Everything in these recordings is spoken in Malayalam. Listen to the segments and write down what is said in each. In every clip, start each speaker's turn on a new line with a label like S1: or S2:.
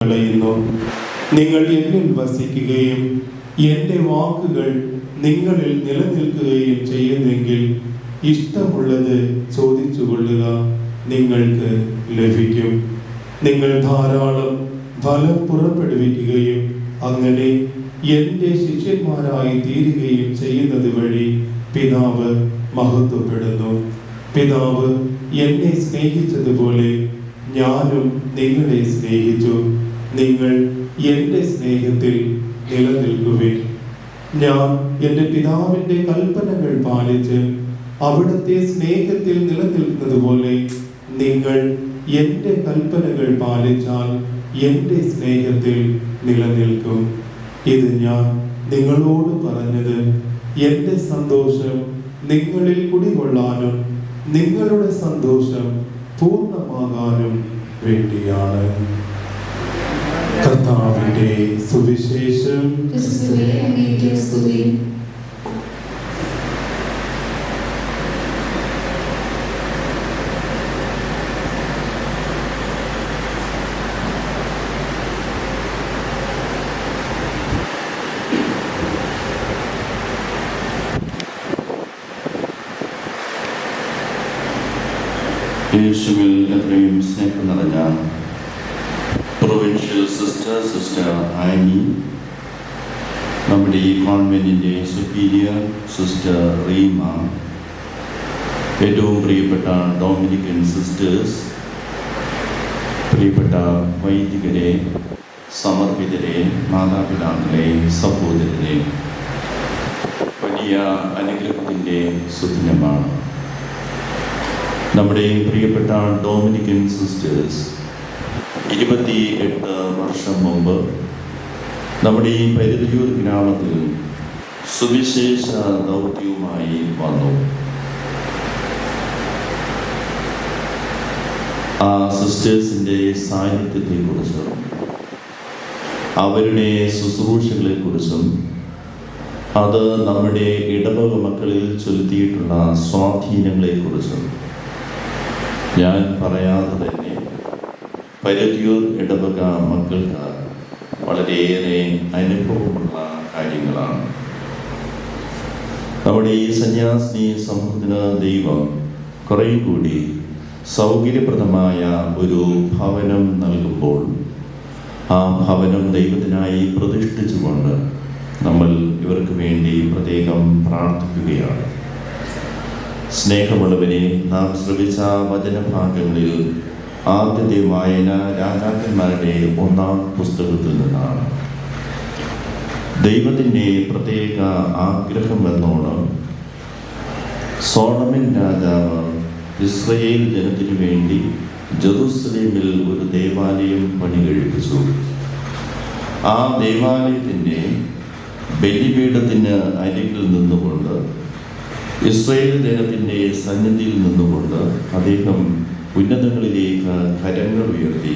S1: കളയുന്നു. നിങ്ങൾ എന്നിൽ വസിക്കുകയും എൻ്റെ വാക്കുകൾ നിങ്ങളിൽ നിലനിൽക്കുകയും ചെയ്യുന്നെങ്കിൽ ഇഷ്ടമുള്ളത് ചോദിച്ചുകൊള്ളുക, നിങ്ങൾക്ക് ലഭിക്കും. നിങ്ങൾ ധാരാളം ഫലം പുറപ്പെടുവിക്കുകയും അങ്ങനെ എൻ്റെ ശിഷ്യന്മാരായി തീരുകയും ചെയ്യുന്നത് വഴി പിതാവ് മഹത്വപ്പെടുന്നു. പിതാവ് എന്നെ സ്നേഹിച്ചതുപോലെ ഞാനും നിങ്ങളെ സ്നേഹിച്ചു. നിങ്ങൾ എൻ്റെ സ്നേഹത്തിൽ നിലനിൽക്കുവിൻ. ഞാൻ എൻ്റെ പിതാവിൻ്റെ കൽപ്പനകൾ പാലിച്ച് അവിടുത്തെ സ്നേഹത്തിൽ നിലനിൽക്കുന്നത് പോലെ നിങ്ങൾ എൻ്റെ കൽപ്പനകൾ പാലിച്ചാൽ എൻ്റെ സ്നേഹത്തിൽ നിലനിൽക്കും. ഇത് ഞാൻ നിങ്ങളോട് പറഞ്ഞത് എൻ്റെ സന്തോഷം നിങ്ങളിൽ കുടികൊള്ളാനും നിങ്ങളുടെ സന്തോഷം പൂർണ്ണമാകാനും വേണ്ടിയാണ്. കർത്താവിന്റെ സുവിശേഷം.
S2: യേശുവിൽ എത്രയും സ്നേഹം നിറഞ്ഞ പ്രൊവിൻഷ്യൽ സിസ്റ്റർ ആനി, നമ്മുടെ ഈ കോൺവെന്റിൻ്റെ സുപ്പീരിയർ സിസ്റ്റർ റീമ, ഏറ്റവും പ്രിയപ്പെട്ട ഡൊമിനിക്കൻ സിസ്റ്റേഴ്സ്, പ്രിയപ്പെട്ട വൈദികരെ, സമർപ്പിതരെ, മാതാപിതാക്കളെ, സഹോദരരെ, വലിയ അനുഗ്രഹത്തിൻ്റെ സുദിനമാണ്. നമ്മുടെ പ്രിയപ്പെട്ട ഡൊമിനിക്കൻ സിസ്റ്റേഴ്സ് 28 വർഷം മുമ്പ് നമ്മുടെ ഈ പരിധിയൂർ ഗ്രാമത്തിൽ സുവിശേഷ ദൗത്യവുമായി വന്നു. ആ സിസ്റ്റേഴ്സിൻ്റെ സാന്നിധ്യത്തെക്കുറിച്ചും അവരുടെ ശുശ്രൂഷകളെക്കുറിച്ചും അത് നമ്മുടെ ഇടവക മക്കളിൽ ചെലുത്തിയിട്ടുള്ള സ്വാധീനങ്ങളെക്കുറിച്ചും ഞാൻ പറയാതെ തന്നെ പരിധിയൂർ ഇടവക മക്കൾക്ക് വളരെയേറെ അനുഭവമുള്ള കാര്യങ്ങളാണ്. നമ്മുടെ ഈ സന്യാസിനി സമൂഹത്തിന് ദൈവം കുറേ കൂടി സൗകര്യപ്രദമായ ഒരു ഭവനം നൽകുമ്പോൾ ആ ഭവനം ദൈവത്തിനായി പ്രതിഷ്ഠിച്ചുകൊണ്ട് നമ്മൾ ഇവർക്ക് വേണ്ടി പ്രത്യേകം പ്രാർത്ഥിക്കുകയാണ്. സ്നേഹമുള്ളവരെ, നാം ശ്രവിച്ച വചനഭാഗങ്ങളിൽ ആദ്യത്തെ വായന രാജാക്കന്മാരുടെ 1-ാം പുസ്തകത്തിൽ നിന്നാണ്. ദൈവത്തിൻ്റെ പ്രത്യേക ആഗ്രഹം എന്നോണം സോളമൻ രാജാവ് ഇസ്രായേൽ ജനത്തിനു വേണ്ടി ജെറുസലേമിൽ ഒരു ദേവാലയം പണി കഴിപ്പിച്ചു. ആ ദേവാലയത്തിൻ്റെ ബലിപീഠത്തിന് അരികിൽ നിന്നുകൊണ്ട് ഇസ്രായേൽ ജനത്തിൻ്റെ സന്നിധിയിൽ നിന്നുകൊണ്ട് അദ്ദേഹം ഉന്നതങ്ങളിലേക്ക് കരങ്ങൾ ഉയർത്തി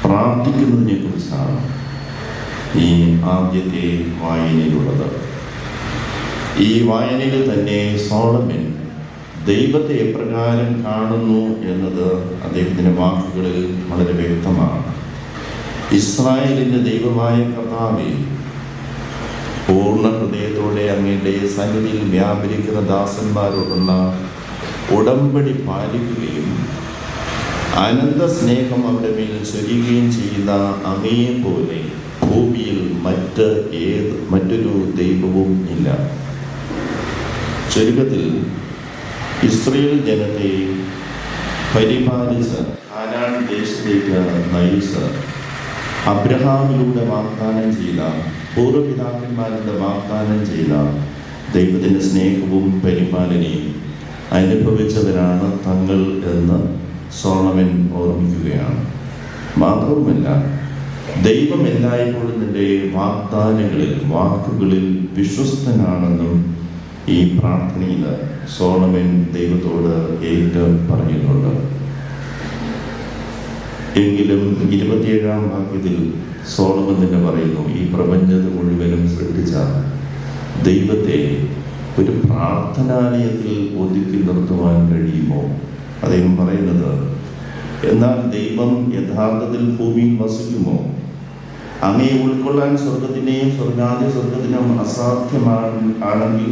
S2: പ്രാർത്ഥിക്കുന്നതിനെ കുറിച്ചാണ് ഈ ആദ്യത്തെ വായനയിലുള്ളത്. ഈ വായനയിൽ തന്നെ സോളമൻ ദൈവത്തെ എപ്രകാരം കാണുന്നു എന്നത് അദ്ദേഹത്തിൻ്റെ വാക്കുകളിൽ വളരെ വ്യക്തമാണ്. ഇസ്രായേലിൻ്റെ ദൈവമായ കർത്താവേ, പൂർണ്ണ ഹൃദയത്തോടെ അങ്ങയുടെ സന്നിധിയിൽ വ്യാപരിക്കുന്ന ദാസന്മാരോടുള്ള ഉടമ്പടി പാലിക്കുകയും അനന്ത സ്നേഹം അവരുടെ മേൽ ചൊരിയുകയും ചെയ്യുന്ന അങ്ങയെ പോലെ ഭൂമിയിൽ മറ്റൊരു ദൈവവും ഇല്ല. ചുരുക്കത്തിൽ ഇസ്രായേൽ ജനത്തെ പരിപാലിച്ച് കാനാൻ ദേശത്തേക്ക് നയിച്ച് അബ്രഹാമിലൂടെ വാഗ്ദാനം ചെയ്ത, പൂർവ്വപിതാക്കന്മാരുടെ വാഗ്ദാനം ചെയ്ത ദൈവത്തിൻ്റെ സ്നേഹവും പരിപാലനയും അനുഭവിച്ചവരാണ് തങ്ങൾ എന്ന് സോളമൻ ഓർമ്മിക്കുകയാണ്. മാത്രവുമല്ല, ദൈവം എല്ലായ്പ്പോഴും തൻ്റെ വാഗ്ദാനങ്ങളിൽ, വാക്കുകളിൽ വിശ്വസ്തനാണെന്നും ഈ പ്രാർത്ഥനയിൽ സോളമൻ ദൈവത്തോട് ഏറ്റു പറയുന്നുണ്ട്. എങ്കിലും 27-ാം വാക്യത്തിൽ സോളമൻ തന്നെ പറയുന്നു, ഈ പ്രപഞ്ചത്തെ മുഴുവനും സൃഷ്ടിച്ച ദൈവത്തെ ഒരു പ്രാർത്ഥനാലയത്തിൽ ഒതുക്കി നിർത്തുവാൻ കഴിയുമോ? അദ്ദേഹം പറയുന്നത്, എന്നാൽ ദൈവം യഥാർത്ഥത്തിൽ ഭൂമിയിൽ വസിക്കുമോ? അങ്ങയെ ഉൾക്കൊള്ളാൻ സ്വർഗത്തിൻ്റെയും സ്വർഗത്തിനും അസാധ്യമാണെങ്കിൽ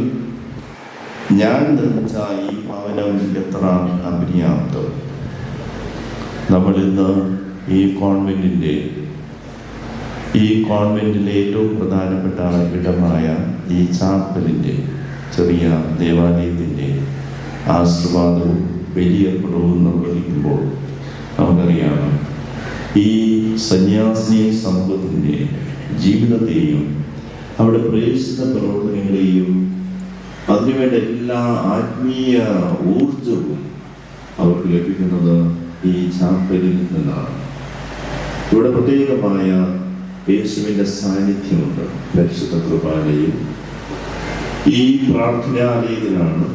S2: ഞാൻ നിർമ്മിച്ച ഈ ഭവനം എത്ര അപര്യാപ്തം. നമ്മളിന്ന് ഈ കോൺവെന്റിലെ ഏറ്റവും പ്രധാനപ്പെട്ട ഇടമായ ഈ ചാപ്പലിൻ്റെ ചെറിയ ദേവാലയത്തിൻ്റെ ആശീർവാദവും ബലിയർപ്പണവും നിർവഹിക്കുമ്പോൾ നമുക്കറിയാം ഈ സന്യാസിനി സമൂഹത്തിൻ്റെ ജീവിതത്തെയും അവിടെ പ്രേക്ഷിത പ്രവർത്തനങ്ങളെയും അതിനുവേണ്ട എല്ലാ ആത്മീയ ഊർജവും അവർക്ക് ലഭിക്കുന്നത് ഈ ചാപ്പലിൽ നിന്നാണ്. ഇവിടെ പ്രത്യേകമായ യേശുവിൻ്റെ സാന്നിധ്യമുണ്ട്. പരിശുദ്ധ കുർബാനയിൽ ഈ പ്രാർത്ഥനാലയത്തിലാണ്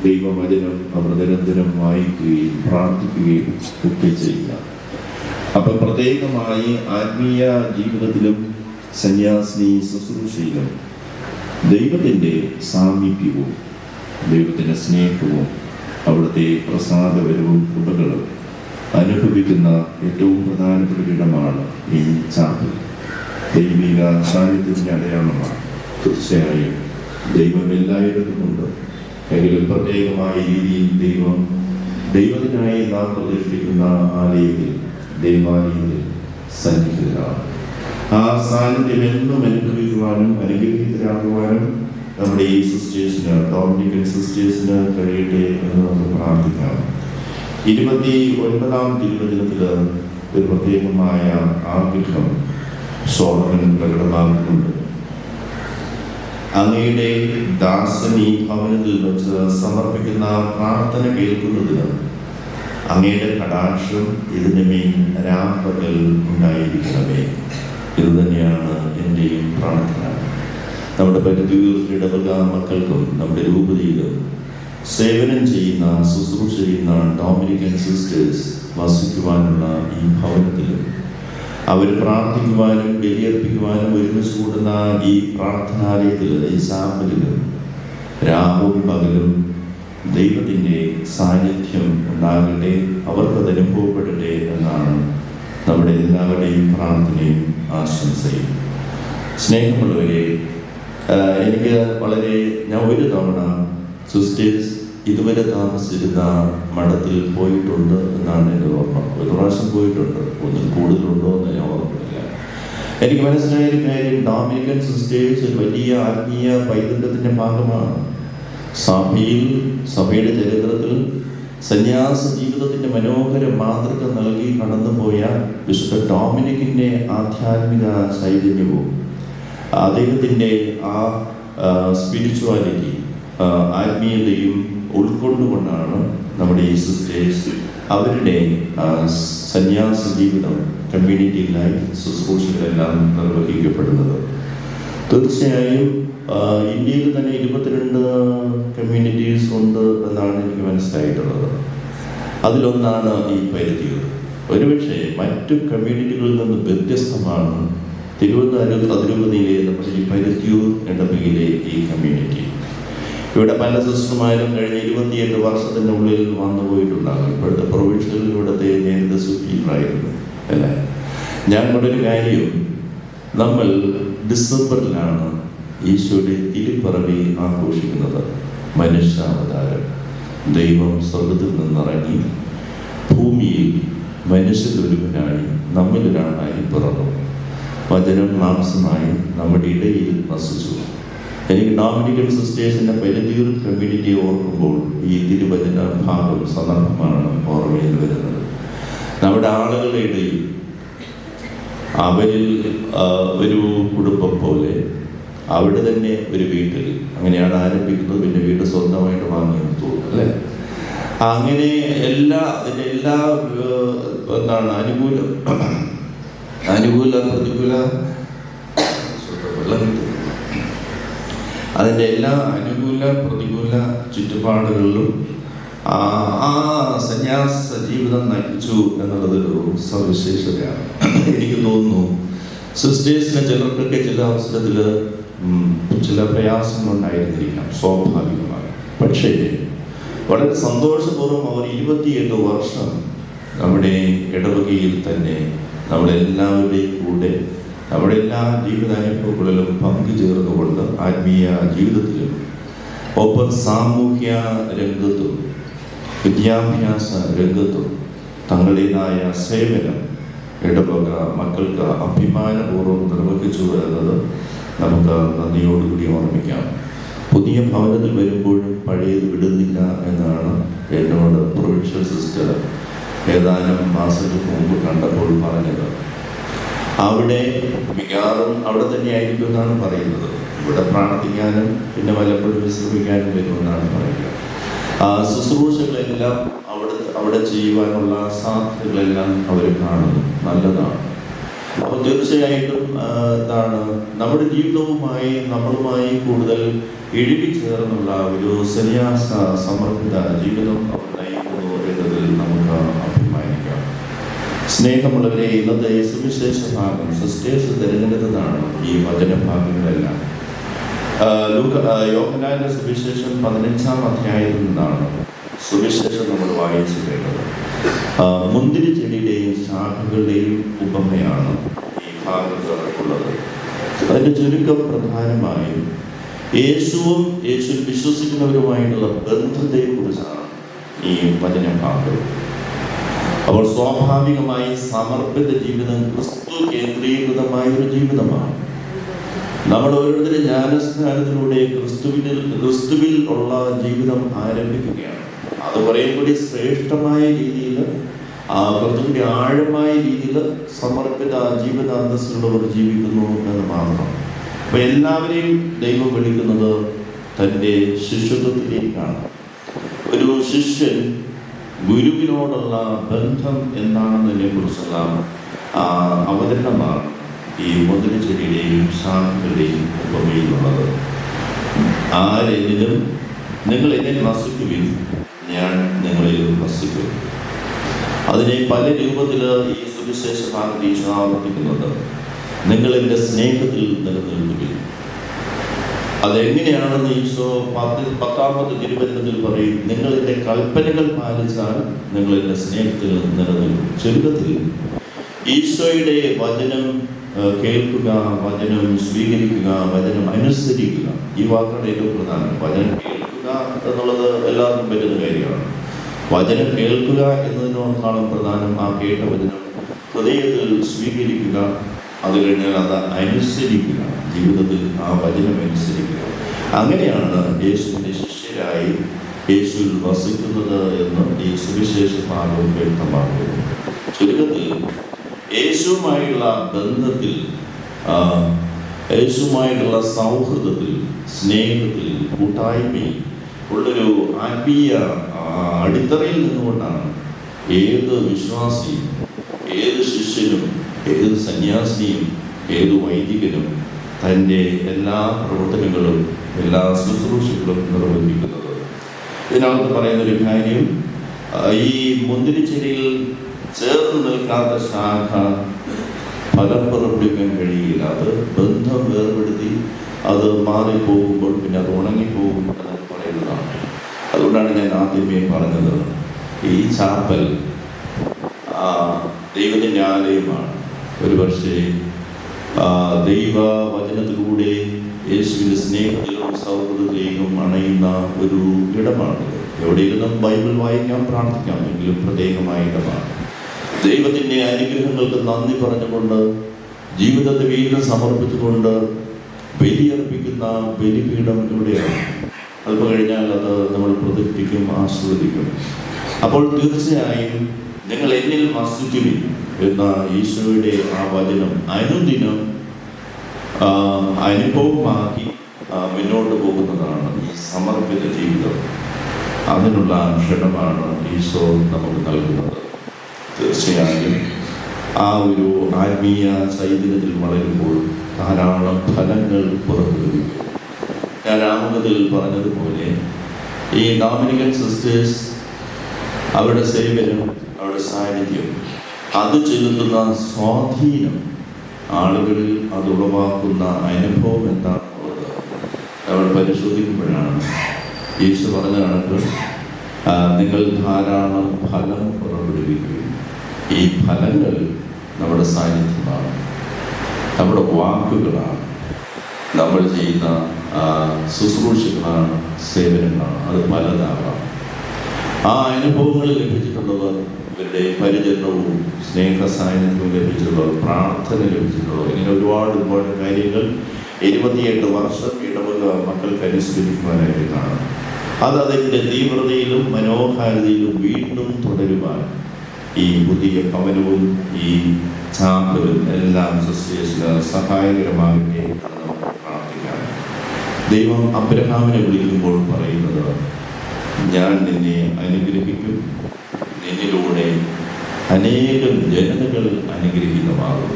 S2: ദൈവവചനം അവർ നിരന്തരം വായിക്കുകയും പ്രാർത്ഥിക്കുകയും ഒക്കെ ചെയ്യുക. അപ്പം പ്രത്യേകമായി ആത്മീയ ജീവിതത്തിലും സന്യാസിനി ശുശ്രൂഷയിലും ദൈവത്തിൻ്റെ സാമീപ്യവും ദൈവത്തിൻ്റെ സ്നേഹവും അവിടുത്തെ പ്രസാദപരവും കൃപകളും അനുഭവിക്കുന്ന ഏറ്റവും പ്രധാനപ്പെട്ട ഇടമാണ് ഈ ചാപ്പൽ. ദൈവിക സാന്നിധ്യത്തിൻ്റെ അടയാളമാണ്. തീർച്ചയായും ദൈവം എല്ലായിടത്തുമുണ്ട്. എങ്കിലും പ്രത്യേകമായ രീതിയിൽ ദൈവത്തിനായി നാം പ്രദർശിപ്പിക്കുന്ന ആലയത്തിൽ ദേവാലയത്തിൽ സന്നിഹിതരാണ്. ആ സാന്നിധ്യം എന്നും അനുഭവിക്കുവാനും അനുഗ്രഹീതരാകുവാനും നമ്മുടെ ഈ സിസ്റ്റേഴ്സിന്, ഡൊമിനിക്കൻ സിസ്റ്റേഴ്സിന് കഴിയട്ടെ എന്ന് നമുക്ക് പ്രാർത്ഥിക്കാം. 29-ാം തിരുവചനത്തിൽ ഒരു പ്രത്യേകമായ ആഗ്രഹം സോളമൻ പ്രകടമാക്കുന്നുണ്ട്. അങ്ങയുടെ ദാസൻ ഈ ഭവനത്തിൽ വെച്ച് സമർപ്പിക്കുന്ന പ്രാർത്ഥന കേൾക്കുന്നതിന് അങ്ങയുടെ കടാക്ഷം ഇതിന് മേൽ രാപ്പകൽ ഉണ്ടായിരിക്കണമേ. ഇത് തന്നെയാണ് എൻ്റെയും പ്രാർത്ഥന. നമ്മുടെ പരിധിയൂർ ഇടവക മക്കൾക്കും നമ്മുടെ രൂപതയിലും സേവനം ചെയ്യുന്ന ശുശ്രൂഷ ചെയ്യുന്ന ഡൊമിനിക്കൻ സിസ്റ്റേഴ്സ് വസിക്കുവാനുള്ള ഈ ഭവനത്തിലും അവർ പ്രാർത്ഥിക്കുവാനും ബലിയർപ്പിക്കുവാനും ഒരുമിച്ച് കൂടുന്ന ഈ പ്രാർത്ഥനാലയത്തിൽ ഈ ചാപ്പലിലും രാവും പകലും ദൈവത്തിൻ്റെ സാന്നിധ്യം ഉണ്ടാകട്ടെ, അവർക്കത് അനുഭവപ്പെടട്ടെ എന്നാണ് നമ്മുടെ എല്ലാവരുടെയും പ്രാർത്ഥനയും ആശംസയും. സ്നേഹമുള്ളവരെ, ഞാൻ ഒരു തവണ സിസ്റ്റേഴ്സ് ഇതുവരെ താമസിച്ചിരുന്ന മഠത്തിൽ പോയിട്ടുണ്ട് എന്നാണ് എൻ്റെ ഓർമ്മ. ഒരു പ്രാവശ്യം പോയിട്ടുണ്ട്, ഒന്നിൽ കൂടുതലുണ്ടോ എന്ന് ഞാൻ ഓർമ്മയില്ല. എനിക്ക് മനസ്സിലായൊരു കാര്യം, ഡൊമിനിക്കൻ സിസ്റ്റേഴ്സ് ഒരു വലിയ ആത്മീയ പൈതൃകത്തിൻ്റെ ഭാഗമാണ്. സഭയുടെ ചരിത്രത്തിൽ സന്യാസ ജീവിതത്തിൻ്റെ മനോഹര മാതൃക നൽകി കടന്നുപോയ വിശുദ്ധ ഡൊമിനിക്കിൻ്റെ ആധ്യാത്മിക ചൈതന്യവും അദ്ദേഹത്തിൻ്റെ ആ സ്പിരിച്വാലിറ്റി, ആത്മീയതയും ഉൾക്കൊണ്ടുകൊണ്ടാണ് നമ്മുടെ ഈ സിസ്റ്റേഴ്സ് അവരുടെ സന്യാസ ജീവിതം, കമ്മ്യൂണിറ്റി ലൈഫ്, ശുശ്രൂഷകളെല്ലാം നിർവഹിക്കപ്പെടുന്നത്. തീർച്ചയായും ഇന്ത്യയിൽ തന്നെ 22 കമ്മ്യൂണിറ്റീസ് ഉണ്ട് എന്നാണ് എനിക്ക് മനസ്സിലായിട്ടുള്ളത്. അതിലൊന്നാണ് ഈ പരിധിയൂർ. ഒരുപക്ഷെ മറ്റു കമ്മ്യൂണിറ്റികളിൽ നിന്ന് വ്യത്യസ്തമാണ് തിരുവനന്തപുരം അതിരൂപതയിലെ നമ്മുടെ ഈ പരിധിയൂർ ഇടവകയിലെ ഈ കമ്മ്യൂണിറ്റി. ഇവിടെ പല സിസ്റ്റർമാരും കഴിഞ്ഞ 28 വർഷത്തിനുള്ളിൽ വന്നു പോയിട്ടുണ്ടാകും. ഇപ്പോഴത്തെ പ്രൊവിൻഷ്യൽ ഇവിടുത്തെ നേരത്തെ സുപ്പീരിയറായിരുന്നു അല്ലേ. ഞാൻ കൊണ്ടൊരു കാര്യം, നമ്മൾ ഡിസംബറിലാണ് ഈശോയുടെ തിരുപ്പിറവി ആഘോഷിക്കുന്നത്. മനുഷ്യാവതാരം, ദൈവം സ്വർഗത്തിൽ നിന്നിറങ്ങി ഭൂമിയിൽ മനുഷ്യരൊരുവനായി നമ്മിലൊരാളായി പിറന്നു. വചനം മാംസമായി നമ്മുടെ ഇടയിൽ വസിച്ചു. എനിക്ക് ഡൊമിനിക്കൻ സിസ്റ്റേഴ്സിൻ്റെ പരിധിയൂർ കമ്മ്യൂണിറ്റിയെ ഓർക്കുമ്പോൾ ഈ തിരുവചന ഭാഗം സന്ദർഭമാണ് ഓർമ്മയിൽ വരുന്നത്. നമ്മുടെ ആളുകളുടെ ഇടയിൽ അവരിൽ ഒരു കുടുംബം പോലെ അവിടെ തന്നെ ഒരു വീട്ടിൽ, അങ്ങനെയാണ് ആരംഭിക്കുന്നത്. പിന്നെ വീട് സ്വന്തമായിട്ട് വാങ്ങിയെടുത്തു അല്ലേ. അങ്ങനെ എന്താണ് അനുകൂല പ്രതികൂല അതിൻ്റെ എല്ലാ അനുകൂല പ്രതികൂല ചുറ്റുപാടുകളിലും ആ സന്യാസ ജീവിതം നയിച്ചു എന്നുള്ളതൊരു സവിശേഷതയാണ്. എനിക്ക് തോന്നുന്നു സിസ്റ്റേഴ്സിന് ചിലർക്കൊക്കെ ചില അവസരത്തിൽ ചില പ്രയാസങ്ങളുണ്ടായിരുന്നിരിക്കാം, സ്വാഭാവികമായി. പക്ഷേ വളരെ സന്തോഷപൂർവ്വം അവർ 28 വർഷം നമ്മുടെ ഇടവകയിൽ തന്നെ നമ്മളെല്ലാവരുടെയും കൂടെ നമ്മുടെ എല്ലാ ജീവിതാനുഭവങ്ങളിലും പങ്കുചേർന്നുകൊണ്ട് ആത്മീയ ജീവിതത്തിലും ഒപ്പം സാമൂഹ്യ രംഗത്തും വിദ്യാഭ്യാസ രംഗത്തും തങ്ങളുടേതായ സേവനം ഇടവക മക്കൾക്ക് അഭിമാനപൂർവ്വം നിർവഹിച്ചു എന്നത് നമുക്ക് നന്ദിയോടുകൂടി ഓർമ്മിക്കാം. പുതിയ ഭവനത്തിൽ വരുമ്പോഴും പഴയത് വിടുന്നില്ല എന്നാണ് എന്നോട് പ്രൊവിൻഷ്യൽ സിസ്റ്റർ ഏതാനും മാസങ്ങൾക്ക് മുമ്പ് കണ്ടപ്പോൾ പറഞ്ഞത്. അവിടെ മിക്കവാറും അവിടെ തന്നെയായിരിക്കും എന്നാണ് പറയുന്നത്. ഇവിടെ പ്രാർത്ഥിക്കാനും പിന്നെ വല്ലപ്പോഴും വിശ്രമിക്കാനും വരുമെന്നാണ് പറയുന്നത്. ശുശ്രൂഷകളെല്ലാം അവിടെ ചെയ്യുവാനുള്ള സാധ്യതകളെല്ലാം അവർ കാണുന്നു. നല്ലതാണ്. അപ്പോൾ തീർച്ചയായിട്ടും എന്താണ് നമ്മുടെ ജീവിതവുമായി നമ്മളുമായി കൂടുതൽ ഇഴുകിച്ചേർന്നുള്ള ഒരു സന്യാസ സമർപ്പിത ജീവിതം അവർ നയിക്കുന്നു എന്നതിൽ നമുക്ക് അഭിമാനിക്കാം. സ്നേഹമുള്ളവരെ, ഇന്നത്തെ സുവിശേഷ ഭാഗം സിസ്റ്റേഴ്സ് തിരഞ്ഞെടുത്തതാണ് ഈ വചനഭാഗങ്ങളെല്ലാം. യോഹന്നാന്റെ സുവിശേഷം 15-ാം അധ്യായത്തിൽ നിന്നാണ് സുവിശേഷം നമ്മൾ വായിച്ചു കേട്ടത്. മുന്തിരി ചെടിയുടെയും ശാഖകളുടെയും ഉപമയാണ് ഈ ഭാഗത്ത് ഉള്ളത്. അതിൻ്റെ ചുരുക്കം പ്രധാനമായും യേശുവും യേശു വിശ്വസിക്കുന്നവരുമായിട്ടുള്ള ബന്ധത്തെക്കുറിച്ചാണ് ഈ വചനഭാഗം. അപ്പോൾ സ്വാഭാവികമായി സമർപ്പിത ജീവിതം ക്രിസ്തു കേന്ദ്രീകൃതമായ ഒരു ജീവിതമാണ്. നമ്മൾ ഓരോരുത്തരും ജ്ഞാനസ്നാനത്തിലൂടെ ക്രിസ്തുവിൽ ഉള്ള ജീവിതം ആരംഭിക്കുകയാണ്. അത് കുറേ കൂടി ശ്രേഷ്ഠമായ രീതിയിൽ, കുറച്ചുകൂടി ആഴമായ രീതിയിൽ സമർപ്പിത ജീവിതാന്തസ്സുള്ളവർ ജീവിക്കുന്നു എന്ന് മാത്രം. അപ്പൊ എല്ലാവരെയും ദൈവം വിളിക്കുന്നത് തൻ്റെ ശിഷ്യത്വത്തിലേക്കാണ്. ഒരു ശിഷ്യൻ ഗുരുവിനോടുള്ള ബന്ധം എന്താണെന്നതിനെ കുറിച്ചുള്ള അവതരണമാണ് ഈ മുന്തിരിച്ചെടിയുടെയും ശാഖകളുടെയും ഉപമയിലുള്ളത്. ആരെങ്കിലും നിങ്ങൾ എന്നിൽ വസിക്കുവിൻ, ഞാൻ നിങ്ങളിൽ വസിക്കും. അതിനെ പല രൂപത്തിൽ ഈ സുവിശേഷ ഭാഗത്ത് ഈശോ ആവർത്തിക്കുന്നുണ്ട്. നിങ്ങൾ എൻ്റെ സ്നേഹത്തിൽ നിലനിൽക്കുവിൻ. അതെങ്ങനെയാണെന്ന് ഈശോ 10-ാമത്തെ തിരുവചനത്തിൽ പറയും, നിങ്ങൾ എൻ്റെ കൽപ്പനകൾ പാലിച്ചാൽ നിങ്ങൾ എൻ്റെ സ്നേഹത്തിൽ നിലനിൽക്കും. ചുരുക്കത്തിൽ ഈശോയുടെ വചനം കേൾക്കുക, വചനം സ്വീകരിക്കുക, വചനം അനുസരിക്കുക, ഈ വാക്കുകളുടെ ഏറ്റവും പ്രധാനം. വചനം കേൾക്കുക എന്നുള്ളത് എല്ലാവർക്കും പറ്റുന്ന കാര്യമാണ്. വചനം കേൾക്കുക എന്നതിനേക്കാളും പ്രധാനം ആ കേട്ട വചനം ഹൃദയത്തിൽ സ്വീകരിക്കുക, അത് കഴിഞ്ഞാൽ അത് അനുസരിക്കുക, ജീവിതത്തിൽ ആ വചനം അനുസരിക്കുക. അങ്ങനെയാണ് യേശുവിൻ്റെ ശിഷ്യരായി യേശുവിൽ വസിക്കുന്നത് എന്ന് ഈ സുവിശേഷ ഭാഗവും വ്യക്തമാക്കുന്നു. ചുരുക്കത്തിൽ യേശുവുമായുള്ള ബന്ധത്തിൽ, യേശുവുമായിട്ടുള്ള സൗഹൃദത്തിൽ, സ്നേഹത്തിൽ, കൂട്ടായ്മയിൽ ഉള്ളൊരു ആത്മീയ അടിത്തറയിൽ നിന്നുകൊണ്ടാണ് ഏത് വിശ്വാസിയും, ഏത് ശിഷ്യനും, ഏത് സന്യാസിനിയും, ഏത് വൈദികനും തൻ്റെ എല്ലാ പ്രവർത്തനങ്ങളും എല്ലാ ശുശ്രൂഷകളും നിർവഹിക്കുന്നത്. ഇതിനകത്ത് പറയുന്നൊരു കാര്യം, ഈ മുന്തിരിച്ചെടിയിൽ ചേർന്ന് നിൽക്കാത്ത ശാഖ ഫലം പുറപ്പെടുവിക്കാൻ കഴിയില്ല. അത് ബന്ധം വേർപെടുത്തി അത് മാറിപ്പോകുമ്പോൾ പിന്നെ അത് ഉണങ്ങിപ്പോകും എന്നൊക്കെ പറയുന്നതാണ്. അതുകൊണ്ടാണ് ഞാൻ ആദ്യമേ പറഞ്ഞത്, ഈ ചാപ്പൽ ദൈവത്തിൻ്റെ ആലയമാണ്. ഒരുപക്ഷെ ദൈവവചനത്തിലൂടെ യേശുവിൻ്റെ സ്നേഹത്തിലും സൗഹൃദത്തിലേക്കും അണയുന്ന ഒരു ഇടമാണ്. എവിടെയിരുന്നും ബൈബിൾ വായിക്കാം, പ്രാർത്ഥിക്കാം, എങ്കിലും പ്രത്യേകമായ ഇടമാണ്. ദൈവത്തിൻ്റെ അനുഗ്രഹങ്ങൾക്ക് നന്ദി പറഞ്ഞുകൊണ്ട് ജീവിതത്തെ വീണ്ടും സമർപ്പിച്ചുകൊണ്ട് ബലിയർപ്പിക്കുന്ന ബലിപീഠം ഇവിടെയാണ്. അല്പം കഴിഞ്ഞാൽ അത് നമ്മൾ പ്രതിഷ്ഠിക്കും, ആസ്വദിക്കും. അപ്പോൾ തീർച്ചയായും നിങ്ങൾ എന്നിൽ വസിക്കുവിൻ എന്ന ഈശോയുടെ ആ വചനം അനുദിനം അനുഭവമാക്കി മുന്നോട്ട് പോകുന്നതാണ് ഈ സമർപ്പിത ജീവിതം. അതിനുള്ള ക്ഷണമാണ് ഈശോ നമുക്ക് നൽകുന്നത്. തീർച്ചയായും ആ ഒരു ആത്മീയ ചൈതന്യത്തിൽ വളരുമ്പോൾ ധാരാളം ഫലങ്ങൾ പുറപ്പെടുവിക്കും. ഞാൻ ആമുഖത്തിൽ പറഞ്ഞതുപോലെ ഈ ഡൊമിനിക്കൻ സിസ്റ്റേഴ്സ്, അവരുടെ സേവനം, അവരുടെ സാന്നിധ്യം, അത് ചെലുത്തുന്ന സ്വാധീനം, ആളുകളിൽ അത് ഉളവാക്കുന്ന അനുഭവം എന്താണെന്നുള്ളത് നമ്മൾ പരിശോധിക്കുമ്പോഴാണ് യേശു പറഞ്ഞ കണക്ക് നിങ്ങൾ ധാരാളം ഫലം പുറപ്പെടുവിക്കും. ഈ ഫലങ്ങൾ നമ്മുടെ സാന്നിധ്യമാണ്. നമ്മുടെ വാക്കുകളാണ്, നമ്മൾ ചെയ്യുന്ന ശുശ്രൂഷകളാണ്, സേവനങ്ങളാണ്. അത് പലതാകാം. ആ അനുഭവങ്ങൾ ലഭിച്ചിട്ടുള്ളവർ ഇവരുടെ പരിചരണവും സ്നേഹ സാന്നിധ്യവും ലഭിച്ചിട്ടുള്ളവർ, പ്രാർത്ഥന ലഭിച്ചിട്ടുള്ളവർ, ഇങ്ങനെ ഒരുപാട് കാര്യങ്ങൾ 28 വർഷം ഇടവക മക്കൾക്ക് അനുസ്മരിക്കുവാനായിട്ട് കാണും. അതിൻ്റെ തീവ്രതയിലും മനോഹാരിതയിലും വീണ്ടും തുടരുവാൻ ഈ പുതിയ ഭവനവും ഈ ചാപ്പലും എല്ലാം സിസ്റ്റേഴ്സിന് സഹായകരമാകട്ടെ എന്ന് നമുക്ക് പ്രാർത്ഥിക്കാം. ദൈവം അബ്രഹാമിനെ വിളിക്കുമ്പോൾ പറയുന്നത്, ഞാൻ നിന്നെ അനുഗ്രഹിക്കും, നിന്നിലൂടെ അനേകം ജനതകൾ അനുഗ്രഹീതമാകും.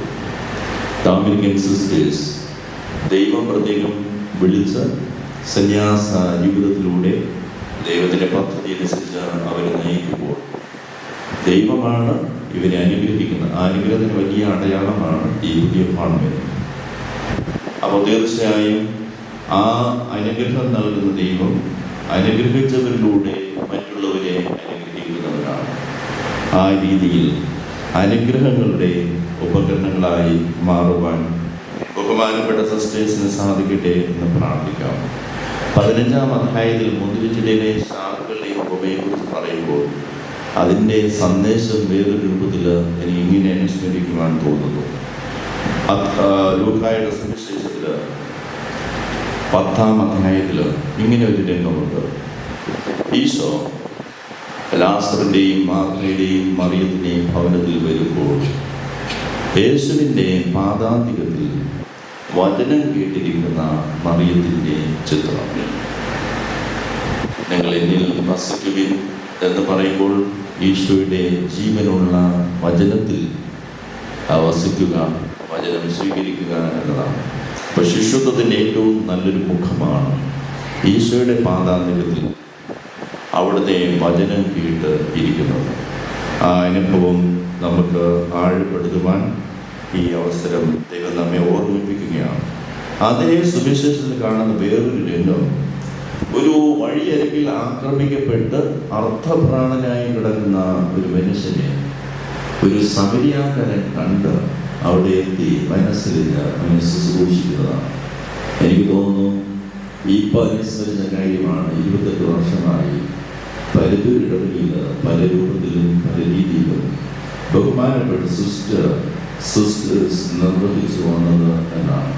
S2: ഡൊമിനിക്കൻ സിസ്റ്റേഴ്സ് ദൈവം പ്രത്യേകം വിളിച്ച സന്യാസ ജീവിതത്തിലൂടെ ദൈവത്തിൻ്റെ പദ്ധതി അനുസരിച്ച് അവരെ നയിക്കുമ്പോൾ ദൈവമാണ് ഇവരെ അനുഗ്രഹിക്കുന്നത്. ആ അനുഗ്രഹത്തിന് വലിയ അടയാളമാണ് ഈ പുതിയ ഭവനം. അപ്പോൾ തീർച്ചയായും ആ അനുഗ്രഹം നൽകുന്ന ദൈവം അനുഗ്രഹിച്ചവരിലൂടെ മറ്റുള്ളവരെ അനുഗ്രഹിക്കുന്നവരാണ്. ആ രീതിയിൽ അനുഗ്രഹങ്ങളുടെ ഉപകരണങ്ങളായി മാറുവാൻ ബഹുമാനപ്പെട്ട സിസ്റ്റേഴ്സിന് സാധിക്കട്ടെ എന്ന് പ്രാർത്ഥിക്കാം. 15-ാം അധ്യായത്തിൽ മുന്തിരിച്ചെടിയിലെ ശാഖകളുടെയും ഉപമയെക്കുറിച്ച് പറയുമ്പോൾ അതിൻ്റെ സന്ദേശം വേറൊരു രൂപത്തിൽ എനിക്ക് ഇങ്ങനെ അനുസ്മരിക്കുവാൻ തോന്നുന്നു. ലൂക്കായുടെ സുവിശേഷത്തിൽ 10-ാം അധ്യായത്തിൽ ഇങ്ങനെ ഒരു രംഗമുണ്ട്. ഈശോ ലാസറിൻ്റെയും മാർത്തയുടെയും മറിയത്തിൻ്റെയും ഭവനത്തിൽ വരുമ്പോൾ യേശുവിൻ്റെ പാദാന്തികത്തിൽ വചനം കേട്ടിരിക്കുന്ന മറിയത്തിൻ്റെ ചിത്രം. നിങ്ങൾ എന്നിൽ വസിക്കുവിൻ എന്ന് പറയുമ്പോൾ ഈശോയുടെ ജീവനുള്ള വചനത്തിൽ വസിക്കുക, വചനം സ്വീകരിക്കുക എന്നതാണ്. അപ്പോൾ ശിഷ്യത്വത്തിൻ്റെ ഏറ്റവും നല്ലൊരു മുഖമാണ് ഈശോയുടെ പാദാന്തികത്തിൽ അവിടുത്തെ വചനം കേട്ട് ഇരിക്കുന്നത്. ആ അനുഭവം നമുക്ക് ആഴപ്പെടുത്തുവാൻ ഈ അവസരം ദൈവം നമ്മെ ഓർമ്മിപ്പിക്കുകയാണ്. അതേ സുവിശേഷത്തിൽ കാണുന്ന വേറൊരു രംഗം, ഒരു വഴിയരികിൽ ആക്രമിക്കപ്പെട്ട് അർത്ഥപ്രാണനായി കിടക്കുന്ന ഒരു മനുഷ്യനെ ഒരു സമരിയാക്കാരൻ കണ്ട് അവിടെ എത്തി മനസ്സിലില്ല അവനെ ശുശ്രൂഷിക്കുന്നതാണ്. എനിക്ക് തോന്നുന്നു ഇപ്പം അനുസ്മരിച്ച കാര്യമാണ്. 28 വർഷമായി പലതരത്തിൽ പല രൂപത്തിലും പല രീതിയിലും ബഹുമാനപ്പെട്ട സിസ്റ്റേഴ്സ് നിർവഹിച്ചു വന്നത് എന്നാണ്.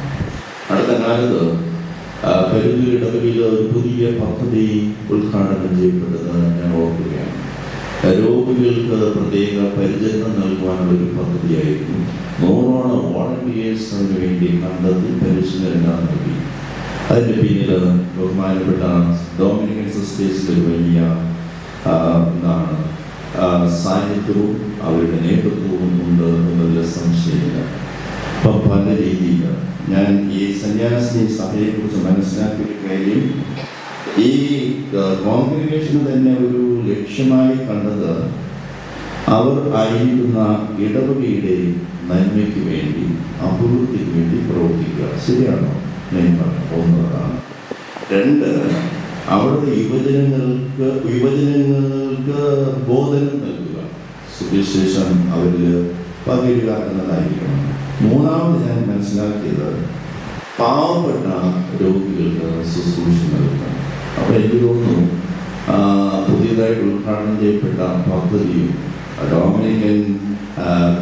S2: അടുത്ത കാലത്ത് കരുതൽ ഇടവകയിൽ ഒരു പുതിയ പദ്ധതി ഉദ്ഘാടനം ചെയ്യപ്പെട്ടത് ഞാൻ ഓർക്കുകയാണ്. രോഗികൾക്ക് പ്രത്യേക പരിചരണം നൽകുവാനുള്ള ഒരു പദ്ധതിയായിരുന്നു. 100 വോളണ്ടിയേഴ്സിന് വേണ്ടി കണ്ടെത്തി പരിശീലനം നൽകി. അതിൻ്റെ പിന്നിൽ ബഹുമാനപ്പെട്ട ഡൊമിനിക്കൻ സിസ്റ്റേഴ്സിൽ വലിയ സാന്നിധ്യവും അവരുടെ നേതൃത്വവും ഉണ്ട് എന്നതിൽ സംശയമില്ല. അപ്പം പല രീതിയിൽ ഞാൻ ഈ സന്യാസിനി സഭയെക്കുറിച്ച് മനസ്സിലാക്കിയ കാര്യം, ഈ കോൺഗ്രിഗേഷന് തന്നെ ഒരു ലക്ഷ്യമായി കണ്ടത് അവർ ആയിരിക്കുന്ന ഇടവകയുടെ നന്മയ്ക്ക് വേണ്ടി, അഭിവൃദ്ധിക്ക് വേണ്ടി പ്രവർത്തിക്കുക. ശരിയാണോ? ഞാൻ ഒന്നതാണ്. 2, അവിടുത്തെ യുവജനങ്ങൾക്ക് ബോധനം നൽകുക, സുവിശേഷം അവരിൽ പകരുക എന്നതായിരിക്കണം. 3ാമത് ഞാൻ മനസ്സിലാക്കിയത് പാവപ്പെട്ട രോഗികൾക്ക് ശുശ്രൂഷ നൽകുക. അപ്പോൾ എനിക്ക് തോന്നുന്നു പുതിയതായിട്ട് ഉദ്ഘാടനം ചെയ്യപ്പെട്ട പദ്ധതിയും ഡൊമിനിക്കൻ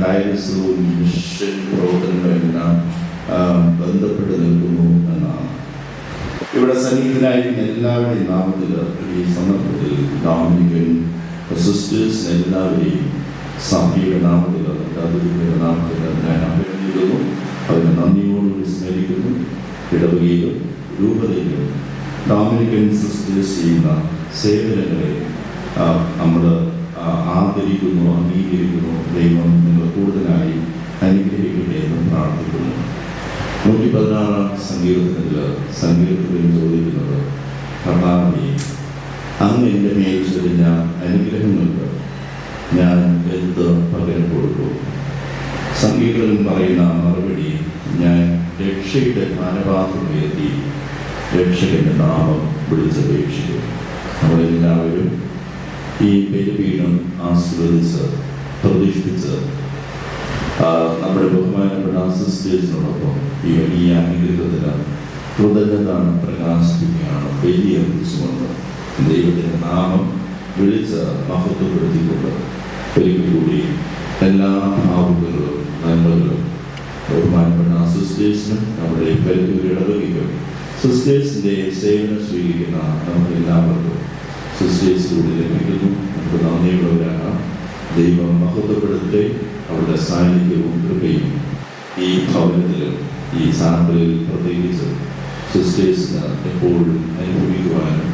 S2: കാരിസവും മിഷൻ പ്രവർത്തനങ്ങളെല്ലാം ബന്ധപ്പെട്ട് നിൽക്കുന്നു എന്നാണ്. ഇവിടെ സന്നിഹിതരായിരിക്കുന്ന എല്ലാവരുടെയും നാമത്തിൽ ഈ സന്ദർഭത്തിൽ ഡൊമിനിക്കൻ സിസ്റ്റേഴ്സ് എല്ലാവരെയും സഭയുടെ നാമത്തിൽ, അതിൻ്റെ നാമത്തിൽ ഞാൻ അഭിനന്ദിക്കുന്നു. അതിന് നന്ദിയോടുകൂടി സ്മരിക്കുന്നു. ഇടവകയിലും രൂപതയിലും ഡൊമിനിക്കൻ സിസ്റ്റേഴ്സ് ചെയ്യുന്ന സേവനങ്ങളെ നമ്മൾ ആദരിക്കുന്നു, അംഗീകരിക്കുന്നു. ദൈവം നിങ്ങൾ കൂടുതലായി അനുഗ്രഹിക്കട്ടെ എന്ന് പ്രാർത്ഥിക്കുന്നു. 116-ാം സങ്കീർത്തനത്തിൽ ചോദിക്കുന്നത്, കർത്താവേ, അങ്ങ് എൻ്റെ മേൽ ചൊരിഞ്ഞ അനുഗ്രഹങ്ങൾക്ക് ഞാൻ എന്ത് പകരം കൊടുക്കും? സങ്കീർത്തനം പറയുന്ന മറുപടി, ഞാൻ രക്ഷയുടെ പാനപാത്രം ഉയർത്തി രക്ഷകന്റെ നാമം വിളിച്ചപേക്ഷിക്കും. നമ്മളെല്ലാവരും ഈ ബലിപീഠം ആസ്വദിച്ച് പ്രതിഷ്ഠിച്ച് നമ്മുടെ ബഹുമാനപ്പെട്ട സിസ്റ്റേഴ്സിനോടൊപ്പം ഈ വലിയ അനുഗ്രഹത്തിന് കൃതജ്ഞത പ്രകാശിപ്പിക്കുകയാണ് വലിയ കുറിച്ചുകൊണ്ട് ദൈവത്തിൻ്റെ നാമം വിളിച്ച് മഹത്വപ്പെടുത്തിക്കൊണ്ട് ഒരിക്കൽ കൂടി എല്ലാ ഭാവുകളും നന്മകളും ബഹുമാനപ്പെട്ട സിസ്റ്റേഴ്സിനും നമ്മുടെ പരിധിയുടെ ഇടവകയ്ക്കും സിസ്റ്റേഴ്സിൻ്റെ സേവനം സ്വീകരിക്കുന്ന നമുക്ക് എല്ലാവർക്കും സിസ്റ്റേഴ്സിലൂടെ ലഭിക്കുന്നു. നമുക്ക് നന്ദിയുള്ളവരാണ്. ദൈവം മഹത്വപ്പെടുത്തി അവരുടെ സാന്നിധ്യവും കൃപയും ഈ ഭവനത്തിലും ഈ സാമ്പിളിൽ പ്രത്യേകിച്ച് സിസ്റ്റേഴ്സിന് എപ്പോഴും അനുഭവിക്കുവാനും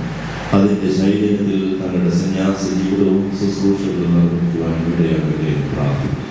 S2: അതിൻ്റെ ശൈലത്തിൽ തങ്ങളുടെ സന്യാസ ജീവിതവും ശുശ്രൂഷകളും നിർവഹിക്കുവാനും ഇടയാകട്ടെ പ്രാർത്ഥിക്കുന്നു.